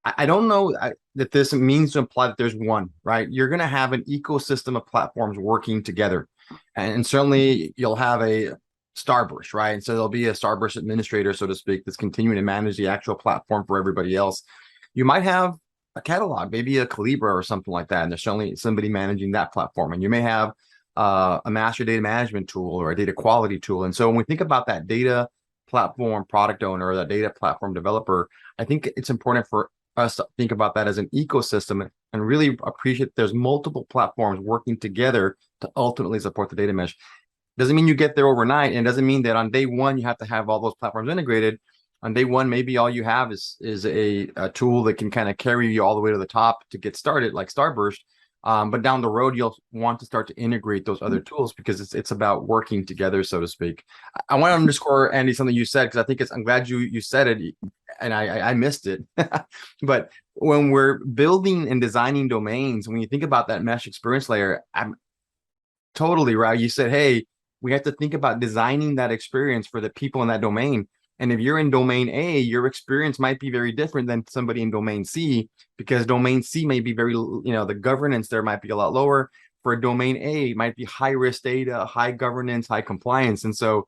I don't know that this means to imply that there's one, right? You're going to have an ecosystem of platforms working together, and certainly you'll have a Starburst, right? And so there'll be a Starburst administrator, so to speak, that's continuing to manage the actual platform for everybody else. You might have a catalog, maybe a Calibra or something like that, and there's certainly somebody managing that platform. And you may have a master data management tool or a data quality tool. And so when we think about that data platform product owner or that data platform developer, I think it's important for us to think about that as an ecosystem and really appreciate there's multiple platforms working together to ultimately support the data mesh. Doesn't mean you get there overnight, and doesn't mean that on day one you have to have all those platforms integrated. On day one, maybe all you have is a tool that can kind of carry you all the way to the top to get started, like Starburst. But down the road, you'll want to start to integrate those other tools because it's about working together, so to speak. I want to underscore, Andy, something you said, because I think I'm glad you said it, and I missed it. But when we're building and designing domains, when you think about that mesh experience layer, I'm totally right. You said, hey, we have to think about designing that experience for the people in that domain. And if you're in domain A, your experience might be very different than somebody in domain C, because domain C may be the governance there might be a lot lower. For domain A, it might be high risk data, high governance, high compliance. And so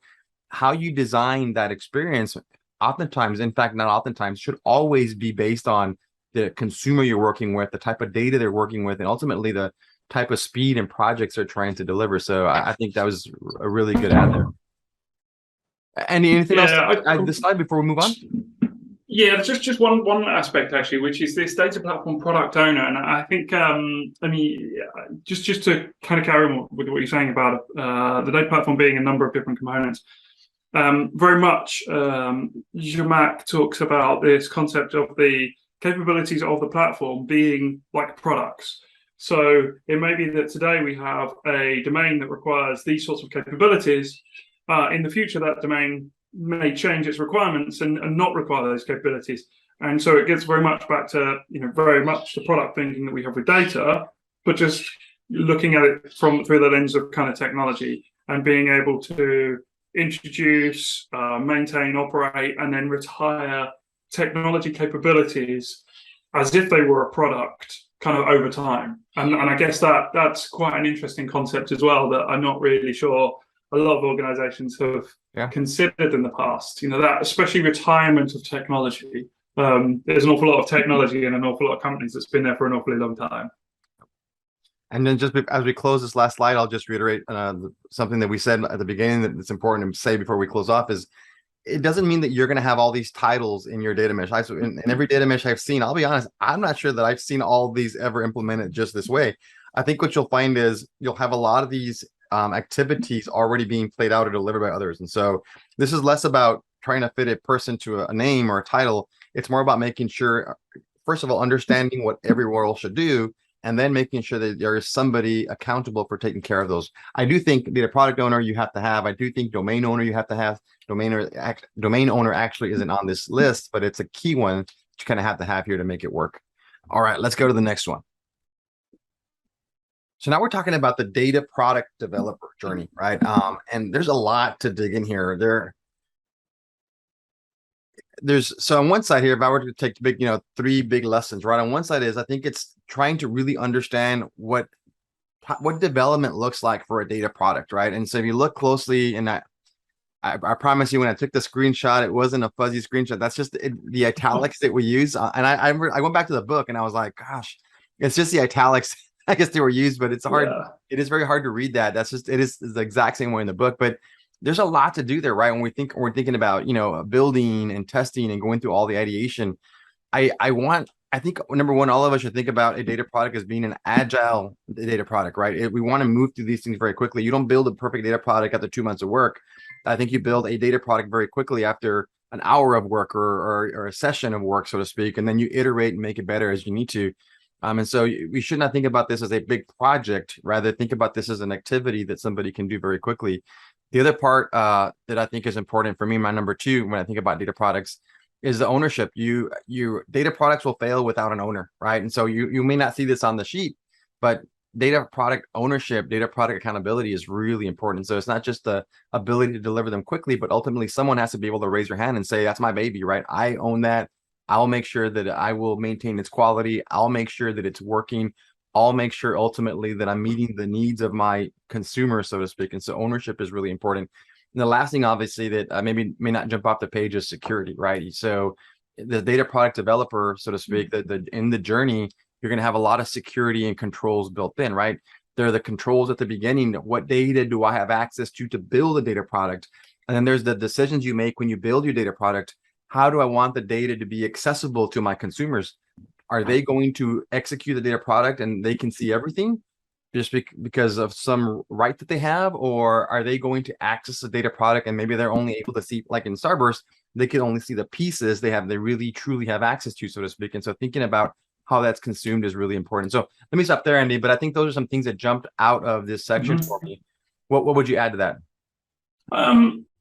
how you design that experience, oftentimes, in fact, not oftentimes, should always be based on the consumer you're working with, the type of data they're working with, and ultimately the type of speed and projects they're trying to deliver. So I think that was a really good ad there. Anything else Yeah, to add this slide before we move on? yeah, just one aspect actually, which is this data platform product owner, and I think I mean just to kind of carry on with what you're saying about the data platform being a number of different components. Very much, Zhamak talks about this concept of the capabilities of the platform being like products. So it may be that today we have a domain that requires these sorts of capabilities. In the future, that domain may change its requirements and not require those capabilities. And so it gets very much back to very much the product thinking that we have with data, but just looking at it through the lens of kind of technology and being able to introduce, maintain, operate, and then retire technology capabilities as if they were a product kind of over time. And I guess that's quite an interesting concept as well that I'm not really sure a lot of organizations have considered in the past. That especially retirement of technology. There's an awful lot of technology in an awful lot of companies that's been there for an awfully long time. And then just as we close this last slide, I'll just reiterate something that we said at the beginning that it's important to say before we close off is it doesn't mean that you're going to have all these titles in your data mesh. In every data mesh I've seen, I'll be honest, I'm not sure that I've seen all these ever implemented just this way. I think what you'll find is you'll have a lot of these activities already being played out or delivered by others. And so this is less about trying to fit a person to a name or a title. It's more about making sure, first of all, understanding what every role should do, and then making sure that there is somebody accountable for taking care of those. I do think data product owner you have to have. I do think domain owner you have to have. Domain owner actually isn't on this list, but it's a key one you kind of have to have here to make it work. All right, let's go to the next one. So now we're talking about the data product developer journey, right? And there's a lot to dig in here. So on one side here, if I were to take three big lessons, right? On one side is I think it's trying to really understand what development looks like for a data product, right? And so if you look closely, and I promise you, when I took the screenshot, it wasn't a fuzzy screenshot. That's just the italics that we use. And I went back to the book and I was like, gosh, it's just the italics. I guess they were used, but it's hard. Yeah. It is very hard to read that. It is the exact same way in the book, but there's a lot to do there, right? When we're thinking about, building and testing and going through all the ideation, I want I think number one, all of us should think about a data product as being an agile data product, right? We want to move through these things very quickly. You don't build a perfect data product after 2 months of work. I think you build a data product very quickly after an hour of work or a session of work, so to speak, and then you iterate and make it better as you need to. And so we should not think about this as a big project. Rather, think about this as an activity that somebody can do very quickly. The other part that I think is important for me, my number two, when I think about data products, is the ownership. You data products will fail without an owner, right? And so you may not see this on the sheet, but data product ownership, data product accountability is really important. So it's not just the ability to deliver them quickly, but ultimately someone has to be able to raise their hand and say, that's my baby, right? I own that. I'll make sure that I will maintain its quality. I'll make sure that it's working. I'll make sure ultimately that I'm meeting the needs of my consumers, so to speak. And so ownership is really important. And the last thing, obviously, that maybe may not jump off the page is security, right? So the data product developer, so to speak, the in the journey, you're going to have a lot of security and controls built in, right? There are the controls at the beginning. What data do I have access to build a data product? And then there's the decisions you make when you build your data product. How do I want the data to be accessible to my consumers? Are they going to execute the data product and they can see everything just because of some right that they have? Or are they going to access the data product and maybe they're only able to see, like in Starburst, they can only see the pieces they really truly have access to, so to speak. And so thinking about how that's consumed is really important. So let me stop there, Andy, but I think those are some things that jumped out of this section for me. What would you add to that?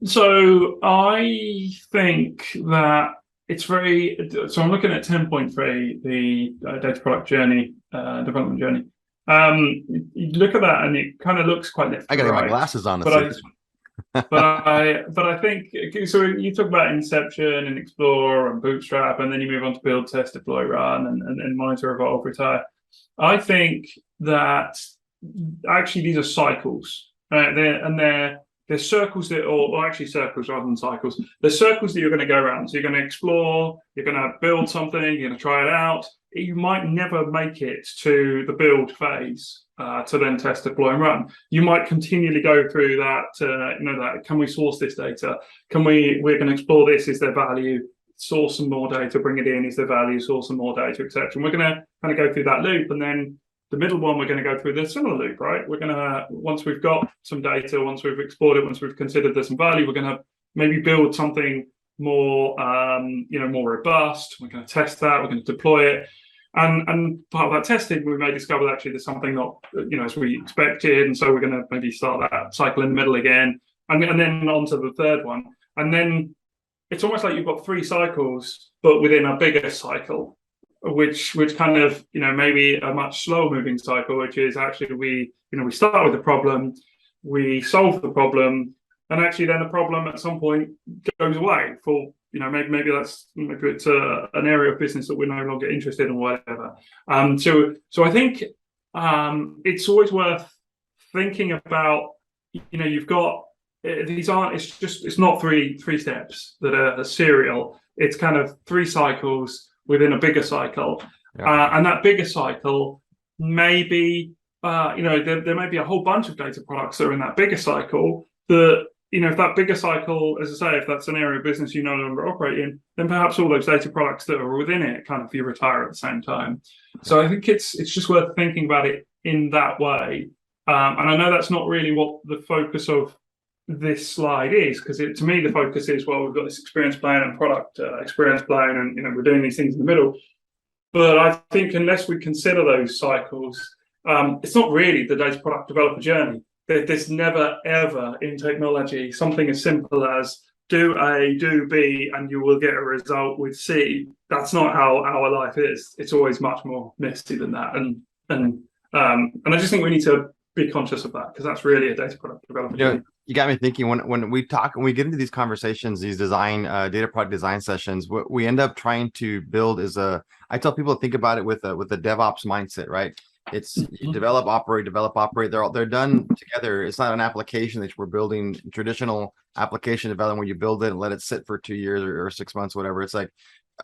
So I think that it's very, so I'm looking at 10.3, the data product journey, development journey. You look at that and it kind of looks quite left. I gotta get my glasses on. But I think, so you talk about Inception and Explore and Bootstrap, and then you move on to build, test, deploy, run, and monitor, evolve, retire. I think that actually these are cycles, right? They're circles that, or actually circles rather than cycles. They're circles that you're going to go around. So you're going to explore, you're going to build something, you're going to try it out. You might never make it to the build phase to then test, deploy, and run. You might continually go through that. That can we source this data? We're going to explore this. Is there value? Source some more data, bring it in. Is there value? Source some more data, etc. And we're going to kind of go through that loop, and then the middle one, we're going to go through the similar loop, right? We're going to, once we've got some data, once we've explored it, once we've considered there's some value, we're going to maybe build something more, more robust. We're going to test that. We're going to deploy it. And part of that testing, we may discover that actually there's something not, as we expected. And so we're going to maybe start that cycle in the middle again. And then on to the third one. And then it's almost like you've got 3 cycles, but within a bigger cycle, which kind of, maybe a much slower moving cycle, which is actually we start with the problem, we solve the problem, and actually then the problem at some point goes away for, maybe it's an area of business that we're no longer interested in, whatever. So I think it's always worth thinking about, you've got, it's not three steps that are serial. It's kind of 3 cycles within a bigger cycle. Yeah. And that bigger cycle may be, there may be a whole bunch of data products that are in that bigger cycle that, if that bigger cycle, as I say, if that's an area of business you no longer operate in, then perhaps all those data products that are within it kind of you retire at the same time. So I think it's just worth thinking about it in that way. And I know that's not really what the focus of this slide is, because to me the focus is, well, we've got this experience plane and product experience plane, and we're doing these things in the middle. But I think unless we consider those cycles, it's not really the data product developer journey. There's never ever in technology something as simple as do A, do B, and you will get a result with C. That's not how our life is. It's always much more messy than that. And I just think we need to be conscious of that, because that's really a data product developer. You got me thinking when we get into these conversations, these data product design sessions, what we end up trying to build is I tell people to think about it with the DevOps mindset, right? It's you develop, operate. They're done together. It's not an application that we're building, traditional application development where you build it and let it sit for 2 years or 6 months, whatever. It's like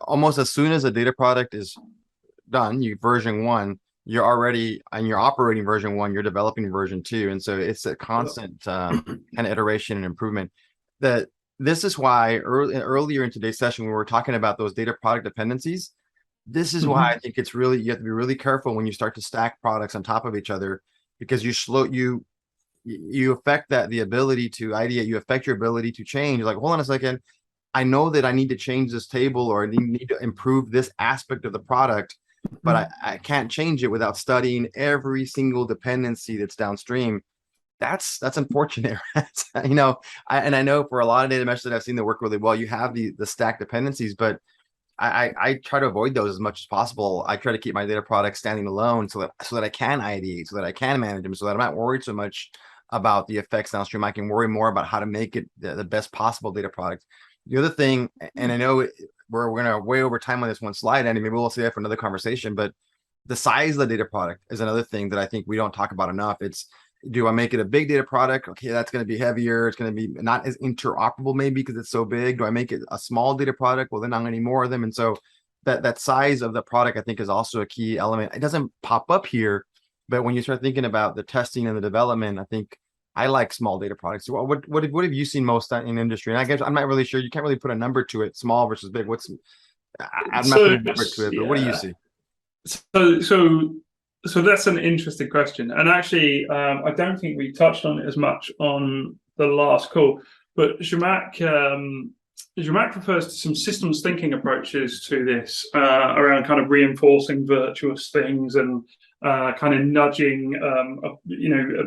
almost as soon as a data product is done, version 1, you're already on your operating version 1, you're developing version 2. And so it's a constant kind of iteration and improvement. This is why earlier in today's session, we were talking about those data product dependencies. This is why I Hmm. think it's really, you have to be really careful when you start to stack products on top of each other, because you affect that the ability to ideate, you affect your ability to change. Like, hold on a second, I know that I need to change this table, or I need to improve this aspect of the product, but I can't change it without studying every single dependency that's downstream. That's unfortunate. You know, I know for a lot of data meshes that I've seen that work really well, you have the stack dependencies, but I try to avoid those as much as possible. I try to keep my data products standing alone, so that I can ideate, so that I can manage them, so that I'm not worried so much about the effects downstream. I can worry more about how to make it the best possible data product. The other thing, and I know we're gonna way over time on this one slide, and maybe we'll see that for another conversation, but the size of the data product is another thing that I think we don't talk about enough. It's, do I make it a big data product? Okay, that's going to be heavier. It's going to be not as interoperable, maybe because it's so big. Do I make it a small data product? Well, then I'm going to need more of them. And so that size of the product, I think, is also a key element. It doesn't pop up here, but when you start thinking about the testing and the development, I think I like small data products. So what have you seen most in industry? And I guess I'm not really sure. You can't really put a number to it, small versus big. I'm not So putting a number to it, but what do you yeah, see? so that's an interesting question, and actually, I don't think we touched on it as much on the last call. But Zhamak refers to some systems thinking approaches to this around kind of reinforcing virtuous things and kind of nudging,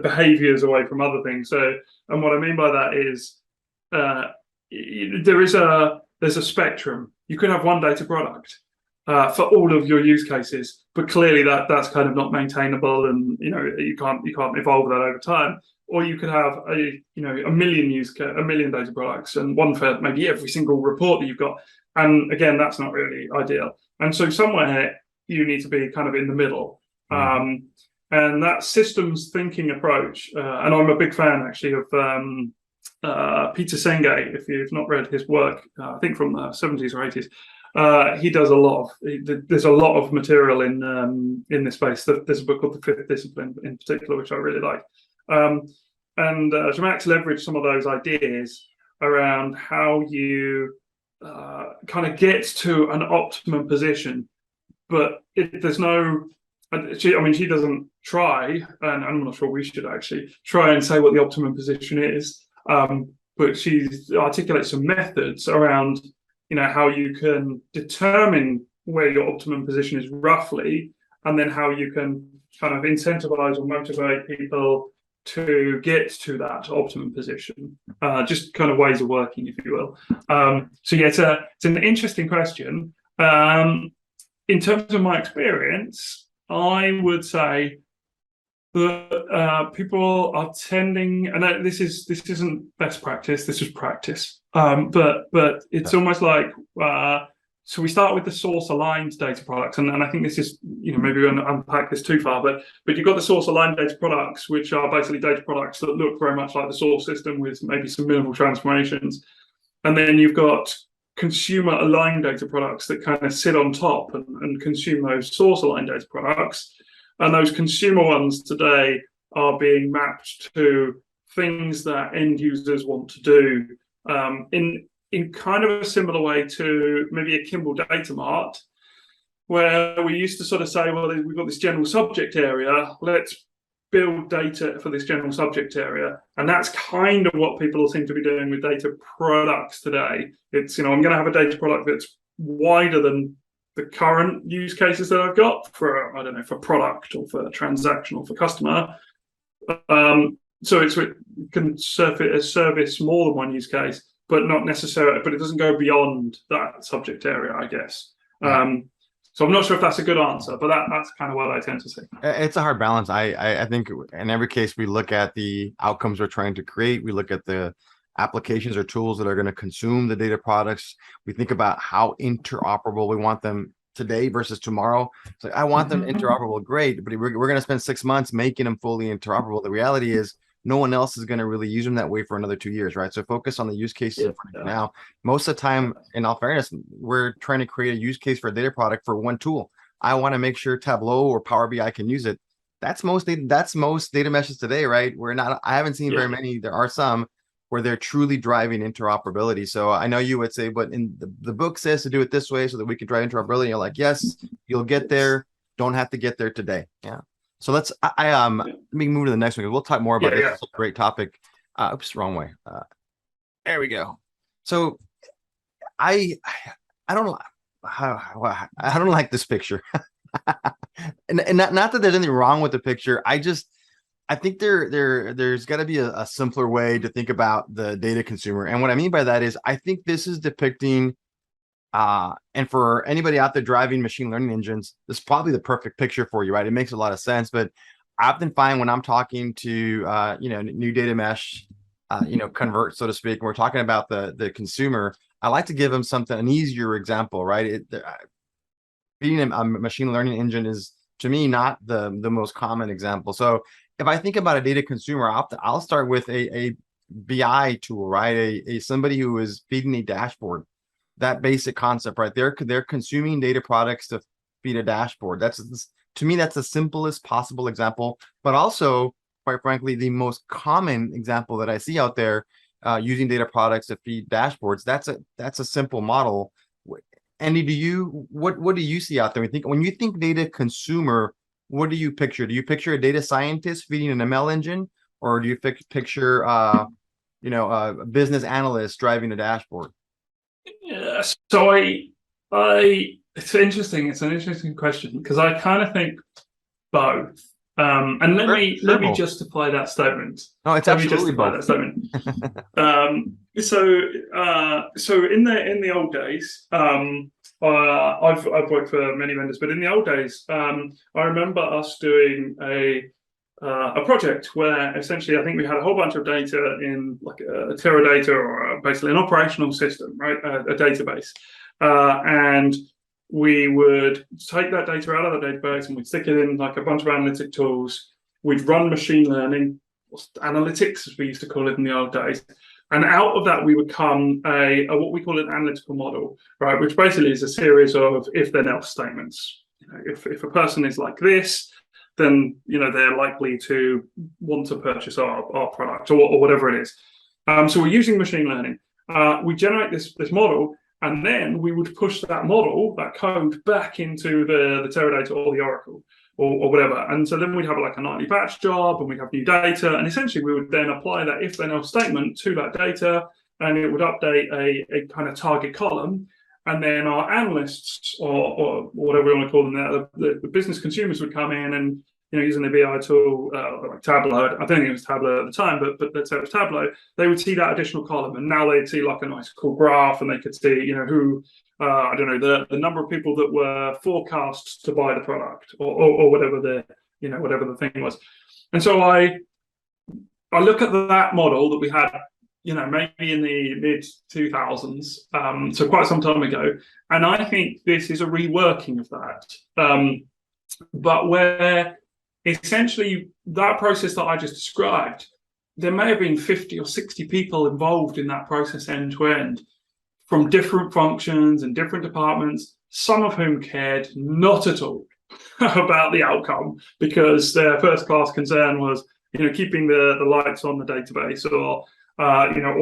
behaviors away from other things. So, and what I mean by that is uh, there's a spectrum. You could have one data product for all of your use cases, but clearly that's kind of not maintainable, and you can't evolve that over time. Or you could have a million data products, and one for maybe every single report that you've got. And again, that's not really ideal. And so somewhere you need to be kind of in the middle. Mhm. And that systems thinking approach, and I'm a big fan actually of Peter Senge. If you've not read his work, I think from the 70s or 80s, he does a lot of. There's a lot of material in this space. There's a book called The Fifth Discipline in particular, which I really like. Um, and Zhamak's leveraged some of those ideas around how you kind of get to an optimum position, but there's no. She doesn't try, and I'm not sure we should actually try and say what the optimum position is. But she articulates some methods around, how you can determine where your optimum position is roughly, and then how you can kind of incentivize or motivate people to get to that optimum position. Just kind of ways of working, if you will. So yeah, it's an interesting question. In terms of my experience, I would say that people are tending, and this isn't best practice. This is practice, but it's almost like so we start with the source aligned data products, and I think this is maybe we're going to unpack this too far, but you've got the source aligned data products, which are basically data products that look very much like the source system with maybe some minimal transformations, and then you've got consumer aligned data products that kind of sit on top and consume those source aligned data products. And those consumer ones today are being mapped to things that end users want to do in kind of a similar way to maybe a Kimball data mart, where we used to sort of say, well, we've got this general subject area, let's build data for this general subject area. And that's kind of what people seem to be doing with data products today. It's, I'm going to have a data product that's wider than the current use cases that I've got for, I don't know, for product or for transaction or for customer. So it can service more than one use case, but not necessarily, but it doesn't go beyond that subject area, I guess. Yeah. So I'm not sure if that's a good answer, but that's kind of what I tend to see. It's a hard balance. I think in every case we look at the outcomes we're trying to create. We look at the applications or tools that are going to consume the data products. We think about how interoperable we want them today versus tomorrow. It's like, I want them interoperable, great, but we're going to spend 6 months making them fully interoperable. The reality is no one else is going to really use them that way for another 2 years, right? So focus on the use cases in front of you now. Most of the time, in all fairness, we're trying to create a use case for a data product for one tool. I want to make sure Tableau or Power BI can use it. That's most data meshes today, right? We're not, I haven't seen very many. There are some, where they're truly driving interoperability. So I know you would say, but in the book says to do it this way so that we can drive interoperability. You're like, yes, you'll get there. Don't have to get there today. Yeah. So let me move to the next one because we'll talk more about this. It's a great topic. Oops, wrong way. There we go. So I don't I don't like this picture. and not that there's anything wrong with the picture. I think there's got to be a simpler way to think about the data consumer. And what I mean by that is I think this is depicting and for anybody out there driving machine learning engines, this is probably the perfect picture for you, right? It makes a lot of sense. But I often find when I'm talking to new data mesh convert, so to speak, and we're talking about the consumer, I like to give them an easier example, right? Being a machine learning engine is, to me, not the most common example. So if I think about a data consumer, I'll start with a BI tool, right? Somebody who is feeding a dashboard. That basic concept, right? They're consuming data products to feed a dashboard. To me, that's the simplest possible example, but also, quite frankly, the most common example that I see out there using data products to feed dashboards. That's a simple model. Andy, what do you see out there? When you think data consumer, what do you picture? Do you picture a data scientist feeding an ML engine, or do you picture a business analyst driving a dashboard? Yeah, so it's interesting. It's an interesting question because I kind of think both. And let me justify that statement. No, it's absolutely both. That statement. So in the old days, I've worked for many vendors, but in the old days, I remember us doing a project where essentially I think we had a whole bunch of data in like a Teradata or basically an operational system, right? A database, and we would take that data out of the database and we'd stick it in like a bunch of analytic tools. We'd run machine learning, analytics as we used to call it in the old days. And out of that, we would come a what we call an analytical model, right? Which basically is a series of if-then-else statements. If a person is like this, then they're likely to want to purchase our product or whatever it is. So we're using machine learning. We generate this model, and then we would push that model, that code, back into the Teradata or the Oracle or whatever. And so then we'd have like a nightly batch job, and we'd have new data, and essentially we would then apply that if-then-else statement to that data, and it would update a kind of target column. And then our analysts, or whatever we want to call them, the business consumers would come in and using the BI tool like Tableau. I don't think it was Tableau at the time, but let's say it was Tableau. They would see that additional column, and now they'd see like a nice cool graph, and they could see who I don't know the number of people that were forecast to buy the product or whatever whatever the thing was. And so I look at that model that we had maybe in the mid 2000s, so quite some time ago. And I think this is a reworking of that, but where essentially that process that I just described, there may have been 50 or 60 people involved in that process end to end from different functions and different departments, some of whom cared not at all about the outcome because their first class concern was keeping the lights on the database or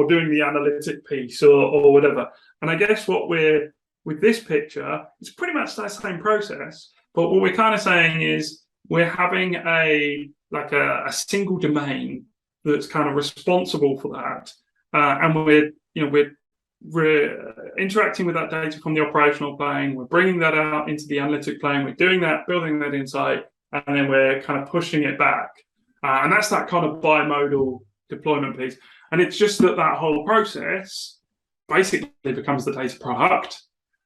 doing the analytic piece or whatever. And I guess what we're with this picture, it's pretty much that same process, but what we're kind of saying is we're having a single domain that's kind of responsible for that, and we're interacting with that data from the operational plane. We're bringing that out into the analytic plane. We're doing that, building that insight, and then we're kind of pushing it back. And that's that kind of bimodal deployment piece. And it's just that whole process basically becomes the data product.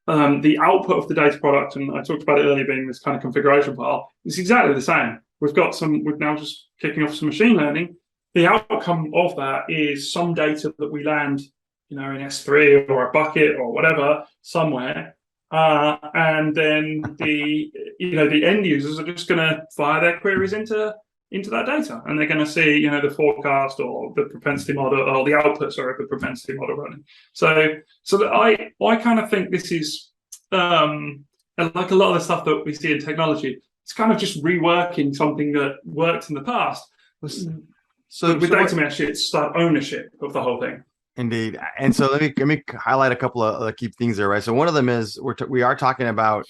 The output of the data product, and I talked about it earlier being this kind of configuration file, is exactly the same. We're now just kicking off some machine learning. The outcome of that is some data that we land, in S3 or a bucket or whatever somewhere, and then the end users are just going to fire their queries into that data, and they're going to see the forecast or the propensity model or the output, sorry, the propensity model running. So that I kind of think this is like a lot of the stuff that we see in technology. It's kind of just reworking something that worked in the past. But with data mesh, it's that ownership of the whole thing. Indeed. And so let me highlight a couple of key things there, right? So one of them is we are talking about.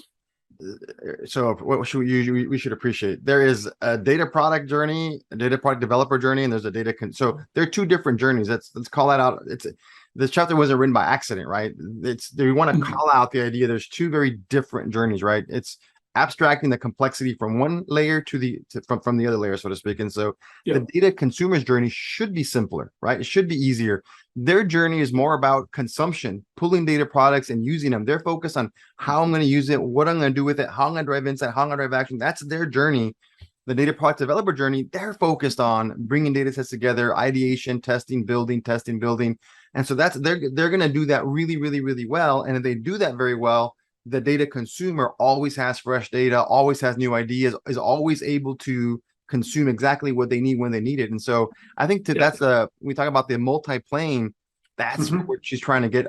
So what should we should appreciate? There is a data product journey, a data product developer journey, and there's a so they're two different journeys. Let's call that out. This chapter wasn't written by accident, right? We want to call out the idea. There's two very different journeys, right? It's abstracting the complexity from one layer to from the other layer, so to speak. And so the data consumer's journey should be simpler, right? It should be easier. Their journey is more about consumption, pulling data products and using them. They're focused on how I'm going to use it, what I'm going to do with it, how I'm going to drive insight, how I'm going to drive action. That's their journey. The data product developer journey, they're focused on bringing data sets together, ideation, testing, building. And so they're going to do that really, really, really well. And if they do that very well, the data consumer always has fresh data, always has new ideas, is always able to consume exactly what they need when they need it. And so I think that's we talk about the multi-plane, that's what she's trying to get,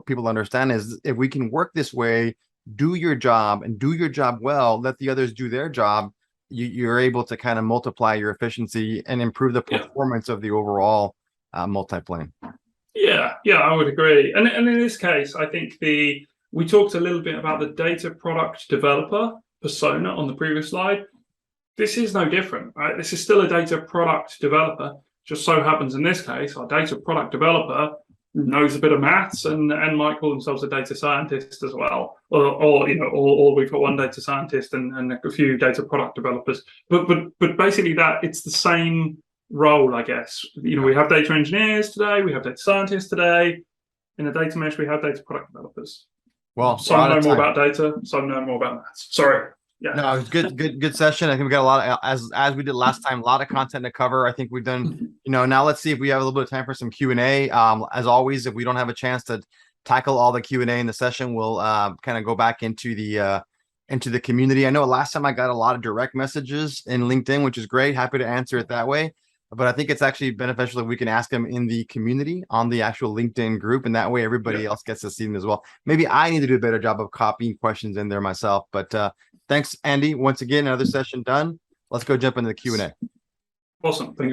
people to understand is if we can work this way, do your job and do your job well, let the others do their job, you're able to kind of multiply your efficiency and improve the performance of the overall multi-plane. Yeah, I would agree. And in this case, I think we talked a little bit about the data product developer persona on the previous slide. This is no different, right? This is still a data product developer. Just so happens in this case, our data product developer knows a bit of maths and might call themselves a data scientist as well. Or we've got one data scientist and a few data product developers. But basically it's the same role, I guess. We have data engineers today, we have data scientists today. In a data mesh, we have data product developers. Well, some know more about data, some know more about maths. Sorry. Yeah. No, it was good session. I think we got a lot of, as we did last time, a lot of content to cover. I think we've done, now let's see if we have a little bit of time for some Q&A. As always, if we don't have a chance to tackle all the Q&A in the session, we'll kind of go back into the community. I know last time I got a lot of direct messages in LinkedIn, which is great. Happy to answer it that way. But I think it's actually beneficial if we can ask them in the community on the actual LinkedIn group. And that way everybody else gets to see them as well. Maybe I need to do a better job of copying questions in there myself. But thanks, Andy. Once again, another session done. Let's go jump into the Q&A. Awesome. Thank you.